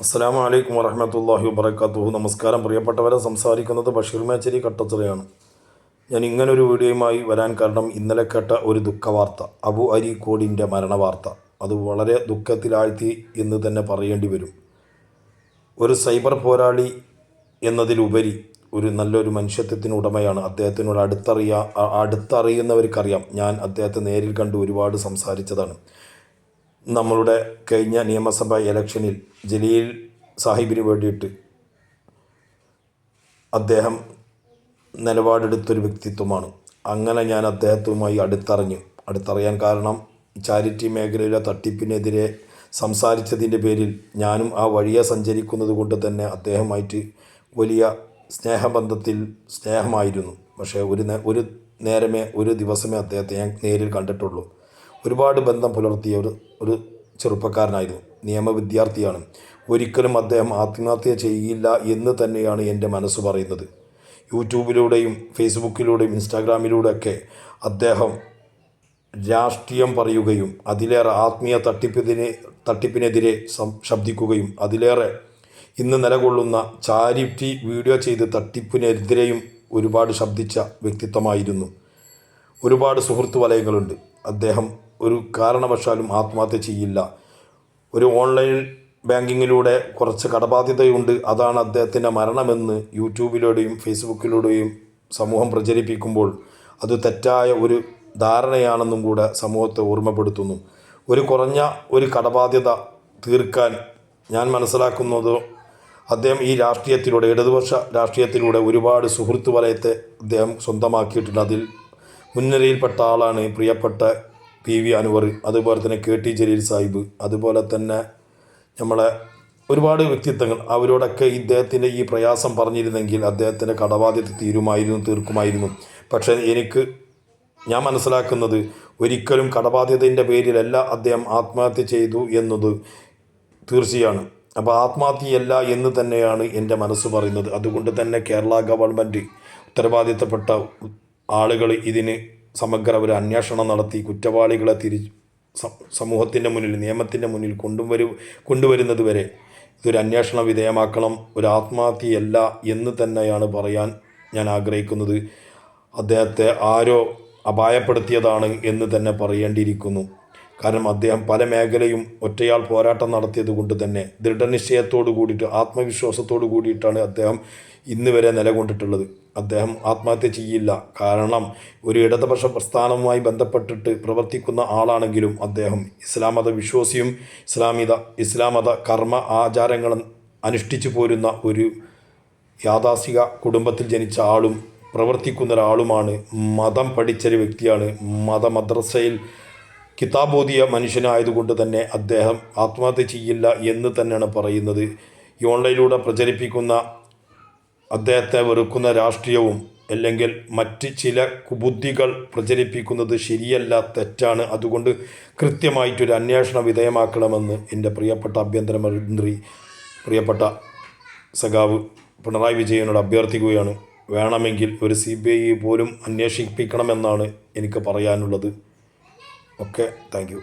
അസ്സലാമു അലൈക്കും വറഹ്മത്തുള്ളാഹി വബറകാതുഹു. നമസ്കാരം. പ്രിയപ്പെട്ടവരെ, സംസാരിക്കുന്നത് ബഷീർ മേച്ചേരി കട്ടച്ചിറയാണ്. ഞാൻ ഇങ്ങനൊരു വീഡിയോയുമായി വരാൻ കാരണം ഇന്നലെ കേട്ട ഒരു ദുഃഖവാർത്ത, അബു അരീക്കോടിൻ്റെ മരണവാർത്ത. അത് വളരെ ദുഃഖത്തിലാഴ്ത്തി എന്ന് തന്നെ പറയേണ്ടി വരും. ഒരു സൈബർ പോരാളി എന്നതിലുപരി ഒരു നല്ലൊരു മനുഷ്യത്വത്തിന് ഉടമയാണ്. അദ്ദേഹത്തിനോട് അടുത്തറിയുന്നവർക്കറിയാം. ഞാൻ അദ്ദേഹത്തെ നേരിൽ കണ്ട് ഒരുപാട് സംസാരിച്ചതാണ്. നമ്മളുടെ കഴിഞ്ഞ നിയമസഭാ ഇലക്ഷനിൽ ജലീൽ സാഹിബിന് വേണ്ടിയിട്ട് അദ്ദേഹം നിലപാടെടുത്തൊരു വ്യക്തിത്വമാണ്. അങ്ങനെ ഞാൻ അദ്ദേഹത്തുമായി അടുത്തറിയാൻ കാരണം ചാരിറ്റി മേഖലയിലെ തട്ടിപ്പിനെതിരെ സംസാരിച്ചതിൻ്റെ പേരിൽ ഞാനും ആ വഴിയെ സഞ്ചരിക്കുന്നത് കൊണ്ട് തന്നെ അദ്ദേഹമായിട്ട് വലിയ സ്നേഹമായിരുന്നു. പക്ഷേ ഒരു ദിവസമേ അദ്ദേഹത്തെ ഞാൻ നേരിൽ കണ്ടിട്ടുള്ളൂ. ഒരുപാട് ബന്ധം പുലർത്തിയ ഒരു ചെറുപ്പക്കാരനായിരുന്നു. നിയമ വിദ്യാർത്ഥിയാണ്. ഒരിക്കലും അദ്ദേഹം ആത്മഹത്യ ചെയ്യില്ല എന്ന് തന്നെയാണ് എൻ്റെ മനസ്സ് പറയുന്നത്. യൂട്യൂബിലൂടെയും ഫേസ്ബുക്കിലൂടെയും ഇൻസ്റ്റാഗ്രാമിലൂടെയൊക്കെ അദ്ദേഹം രാഷ്ട്രീയം പറയുകയും അതിലേറെ ആത്മീയ തട്ടിപ്പിനെതിരെ ശബ്ദിക്കുകയും അതിലേറെ ഇന്ന് നിലകൊള്ളുന്ന ചാരിറ്റി വീഡിയോ ചെയ്ത് തട്ടിപ്പിനെതിരെയും ഒരുപാട് ശബ്ദിച്ച വ്യക്തിത്വമായിരുന്നു. ഒരുപാട് സുഹൃത്തു വലയങ്ങളുണ്ട്. അദ്ദേഹം ഒരു കാരണവശാലും ആത്മഹത്യ ചെയ്യില്ല. ഒരു ഓൺലൈൻ ബാങ്കിങ്ങിലൂടെ കുറച്ച് കടബാധ്യതയുണ്ട്, അതാണ് അദ്ദേഹത്തിൻ്റെ മരണമെന്ന് യൂട്യൂബിലൂടെയും ഫേസ്ബുക്കിലൂടെയും സമൂഹം പ്രചരിപ്പിക്കുമ്പോൾ അത് തെറ്റായ ഒരു ധാരണയാണെന്നും കൂടെ സമൂഹത്തെ ഓർമ്മപ്പെടുത്തുന്നു. കുറഞ്ഞ ഒരു കടബാധ്യത തീർക്കാൻ ഞാൻ മനസ്സിലാക്കുന്നത് അദ്ദേഹം ഈ രാഷ്ട്രീയത്തിലൂടെ, ഇടതുപക്ഷ രാഷ്ട്രീയത്തിലൂടെ ഒരുപാട് സുഹൃത്തു വലയത്തെ അദ്ദേഹം സ്വന്തമാക്കിയിട്ടുണ്ട്. അതിൽ മുൻനിരയിൽപ്പെട്ട ആളാണ് പ്രിയപ്പെട്ട PV അൻവർ, അതുപോലെ തന്നെ KT ജലീൽ സാഹിബ്, അതുപോലെ തന്നെ നമ്മളെ ഒരുപാട് വ്യക്തിത്വങ്ങൾ. അവരോടൊക്കെ ഇദ്ദേഹത്തിൻ്റെ ഈ പ്രയാസം പറഞ്ഞിരുന്നെങ്കിൽ അദ്ദേഹത്തിൻ്റെ കടബാധ്യത തീർക്കുമായിരുന്നു. പക്ഷേ ഞാൻ മനസ്സിലാക്കുന്നത് ഒരിക്കലും കടബാധ്യതയുടെ പേരിലല്ല അദ്ദേഹം ആത്മഹത്യ ചെയ്തു എന്നത് തീർച്ചയാണ്. അപ്പോൾ ആത്മഹത്യയല്ല എന്ന് തന്നെയാണ് എൻ്റെ മനസ്സ് പറയുന്നത്. അതുകൊണ്ട് തന്നെ കേരള ഗവൺമെൻറ് ഉത്തരവാദിത്തപ്പെട്ട ആളുകൾ ഇതിന് സമഗ്ര ഒരു അന്വേഷണം നടത്തി കുറ്റവാളികളെ സമൂഹത്തിൻ്റെ മുന്നിൽ, നിയമത്തിൻ്റെ മുന്നിൽ കൊണ്ടുവരുന്നത് വരെ ഇതൊരു അന്വേഷണ വിധേയമാക്കണം. ഒരു ആത്മഹത്യയല്ല എന്ന് തന്നെയാണ് പറയാൻ ഞാൻ ആഗ്രഹിക്കുന്നത്. അദ്ദേഹത്തെ ആരോ അപായപ്പെടുത്തിയതാണ് എന്ന് തന്നെ പറയേണ്ടിയിരിക്കുന്നു. കാരണം അദ്ദേഹം പല മേഖലയും ഒറ്റയാൾ പോരാട്ടം നടത്തിയത് കൊണ്ട് തന്നെ ദൃഢനിശ്ചയത്തോടു കൂടിയിട്ട്, ആത്മവിശ്വാസത്തോടു കൂടിയിട്ടാണ് അദ്ദേഹം ഇന്ന് വരെ നിലകൊണ്ടിട്ടുള്ളത്. അദ്ദേഹം ആത്മഹത്യ ചെയ്യില്ല. കാരണം ഒരു ഇടതുപക്ഷ പ്രസ്ഥാനവുമായി ബന്ധപ്പെട്ടിട്ട് പ്രവർത്തിക്കുന്ന ആളാണെങ്കിലും അദ്ദേഹം ഇസ്ലാം മത വിശ്വാസിയും ഇസ്ലാം മത കർമ്മ ആചാരങ്ങളും അനുഷ്ഠിച്ചു പോരുന്ന ഒരു യാഥാസ്ഥിക കുടുംബത്തിൽ ജനിച്ച ആളും പ്രവർത്തിക്കുന്ന ഒരാളുമാണ്. മതം പഠിച്ചൊരു വ്യക്തിയാണ്. മദ്രസയിൽ കിതാബോധിയ മനുഷ്യനായതുകൊണ്ട് തന്നെ അദ്ദേഹം ആത്മഹത്യ ചെയ്യില്ല എന്ന് തന്നെയാണ് പറയുന്നത്. ഈ ഓൺലൈനിലൂടെ പ്രചരിപ്പിക്കുന്ന അദ്ദേഹത്തെ വെറുക്കുന്ന രാഷ്ട്രീയവും അല്ലെങ്കിൽ മറ്റ് ചില കുബുദ്ധികൾ പ്രചരിപ്പിക്കുന്നത് ശരിയല്ല, തെറ്റാണ്. അതുകൊണ്ട് കൃത്യമായിട്ടൊരു അന്വേഷണ വിധേയമാക്കണമെന്ന് എൻ്റെ പ്രിയപ്പെട്ട ആഭ്യന്തരമന്ത്രി, പ്രിയപ്പെട്ട സഖാവ് പിണറായി വിജയനോട് അഭ്യർത്ഥിക്കുകയാണ്. വേണമെങ്കിൽ ഒരു CBI പോലും അന്വേഷിപ്പിക്കണമെന്നാണ് എനിക്ക് പറയാനുള്ളത്. Okay, thank you.